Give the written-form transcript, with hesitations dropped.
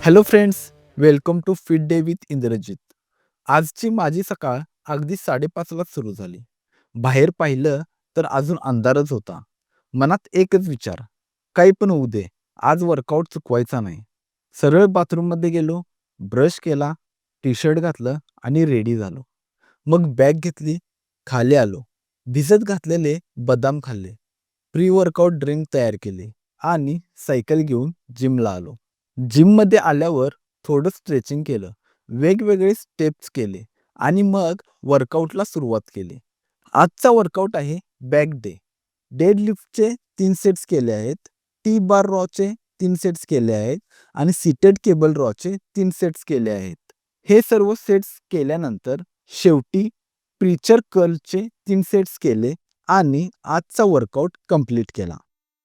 Hello friends, welcome to fit day with Indrajit. आजची माझी सकाळ अगदी 5:30लाच सुरू झाली. बाहेर पाहिलं तर अजून अंधारच होता. मनात एकच विचार, काही पण होऊ दे, आज वर्कआउट चुकवायचा नाही. सरळ बाथरूममध्ये गेलो, ब्रश केला, टी-शर्ट घातलं आणि रेडी झालो. मग बॅग घेतली, खाली आलो. भिजत घातलेले बदाम खाल्ले. प्री वर्कआउट ड्रिंक तयार केली आणि सायकल घेऊन जिमला आलो. जिममध्ये आल्यावर थोडं स्ट्रेचिंग केलं, वेगवेगळे स्टेप्स केले आणि मग वर्कआउटला सुरुवात केली. आजचा वर्कआउट आहे बॅक डे. डेडलिफ्टचे 3 सेट्स केले आहेत. टी बार रॉचे 3 सेट्स केले आहेत आणि सीटेड केबल रॉचे 3 सेट्स केले आहेत. हे सर्व सेट्स केल्यानंतर शेवटी प्रीचर कर्लचे 3 सेट्स केले आणि आजचा वर्कआउट कंप्लीट केला.